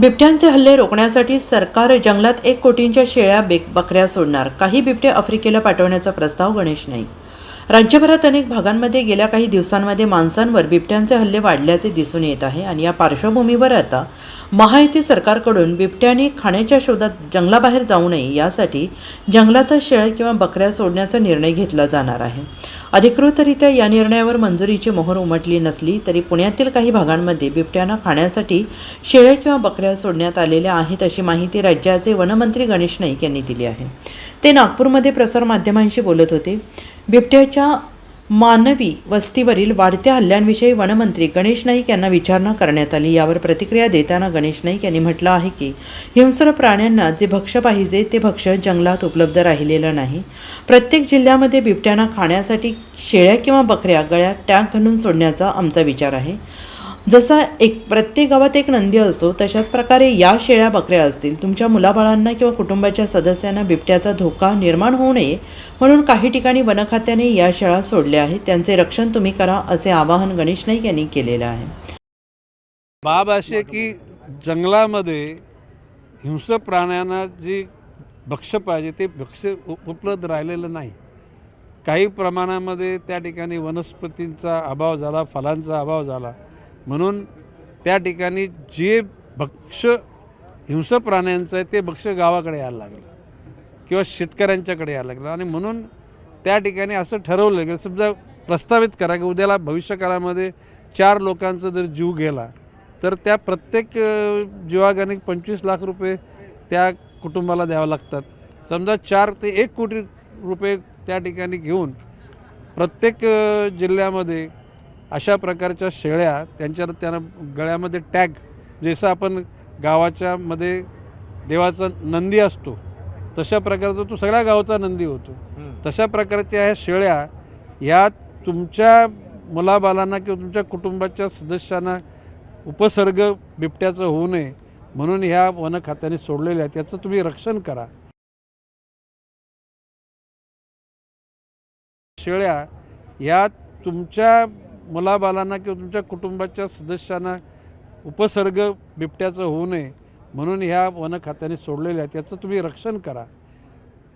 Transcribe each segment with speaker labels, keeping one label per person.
Speaker 1: बिबट्यांचे हल्ले रोखण्यासाठी सरकार जंगलात 1 कोटींच्या शेळ्या बकऱ्या सोडणार. काही बिबटे आफ्रिकेला पाठवण्याचा प्रस्ताव गणेश नाईक. राज्यभरात अनेक भागांमध्ये गेल्या काही दिवसांमध्ये माणसांवर बिबट्यांचे हल्ले वाढल्याचे दिसून येत आहे आणि या पार्श्वभूमीवर आता महायुती सरकारकडून बिबट्यांनी खाण्याच्या शोधात जंगलाबाहेर जाऊ नये यासाठी जंगलातच शेळ्या किंवा बकऱ्या सोडण्याचा निर्णय घेतला जाणार आहे. अधिकृतरित्या या निर्णयावर मंजुरीची मोहर उमटली नसली तरी पुण्यातील काही भागांमध्ये बिबट्यांना खाण्यासाठी शेळ्या किंवा बकऱ्या सोडण्यात आलेल्या आहेत अशी माहिती राज्याचे वनमंत्री गणेश नाईक यांनी दिली आहे. ते नागपूरमध्ये प्रसारमाध्यमांशी बोलत होते. बिबट्याच्या मानवी वस्तीवरील वाढत्या हल्ल्यांविषयी वनमंत्री गणेश नाईक यांना विचारणा करण्यात आली. यावर प्रतिक्रिया देताना गणेश नाईक यांनी म्हटलं आहे की हिंस्र प्राण्यांना जे भक्ष्य पाहिजे ते भक्ष्य जंगलात उपलब्ध राहिलेलं नाही. प्रत्येक जिल्ह्यामध्ये बिबट्यांना खाण्यासाठी शेळ्या किंवा बकऱ्या गळ्यात टॅग घालून सोडण्याचा आमचा विचार आहे. जसा प्रत्येक गावात एक नंदी असतो तशाच प्रकारे या शेळ्या बकऱ्या असतील. तुमच्या मुलाबाळांना किंवा कुटुंबाच्या सदस्यांना बिबट्याचा धोका निर्माण होऊ नये म्हणून काही ठिकाणी वनखात्याने या शेळ्या सोडल्या आहेत. त्यांचे रक्षण तुम्ही करा असे आवाहन गणेश नाईक यांनी केलेलं आहे.
Speaker 2: बाब असे की जंगलामध्ये हिंस्र प्राण्यांना जी भक्ष्य पाहिजे ते भक्ष्य उपलब्ध राहिलेलं नाही. काही प्रमाणामध्ये त्या ठिकाणी वनस्पतींचा अभाव झाला, फळांचा अभाव झाला, म्हणून त्या ठिकाणी जे भक्ष्य हिंस्र प्राण्यांचं आहे ते भक्ष्य गावाकडे यायला लागलं किंवा शेतकऱ्यांच्याकडे यायला लागलं. आणि म्हणून त्या ठिकाणी असं ठरवलं की समजा प्रस्तावित करा की उद्याला भविष्यकाळामध्ये 4 लोकांचा जर जीव गेला तर त्या प्रत्येक जीवागाने 25 लाख रुपये त्या कुटुंबाला द्यावं लागतात. समजा 4 ते 1 कोटी रुपये त्या ठिकाणी घेऊन प्रत्येक जिल्ह्यामध्ये अशा प्रकारच्या शेळ्या त्यांना गळ्यामध्ये टॅग, जसं आपण गावाच्या मध्ये देवाचा नंदी असतो तशा प्रकारचा तो सगळ्या गावाचा नंदी होतो. तशा प्रकारच्या ह्या शेळ्या ह्या तुमच्या मुलाबालांना किंवा तुमच्या कुटुंबाच्या सदस्यांना उपसर्ग बिबट्याचं होऊ नये म्हणून ह्या वन खात्याने सोडलेल्या आहेत. याचं तुम्ही रक्षण करा. शेळ्या ह्या तुमच्या मुलाबालांना किंवा तुमच्या कुटुंबाच्या सदस्यांना उपसर्ग बिबट्याचं होऊ नये म्हणून ह्या वन खात्याने सोडलेल्या आहेत. याचं तुम्ही रक्षण करा.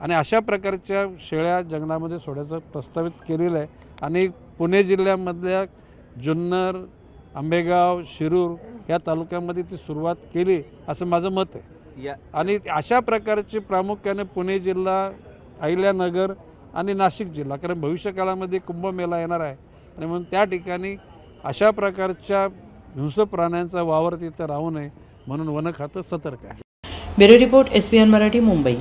Speaker 2: आणि अशा प्रकारच्या शेळ्या जंगलामध्ये सोडायचं प्रस्तावित केलेलं आहे. आणि पुणे जिल्ह्यामधल्या जुन्नर, आंबेगाव, शिरूर या तालुक्यामध्ये ती सुरुवात केली असं माझं मत आहे. आणि अशा प्रकारचे प्रामुख्याने पुणे जिल्हा, अहिल्यानगर आणि नाशिक जिल्हा, कारण भविष्यकाळामध्ये कुंभमेळा येणार आहे आणि म्हणून त्या ठिकाणी अशा प्रकारच्या हिंस्र प्राण्यांचा वावर तिथं राहू नये म्हणून वन खातं सतर्क आहे.
Speaker 1: Bureau report SBN Marathi, Mumbai.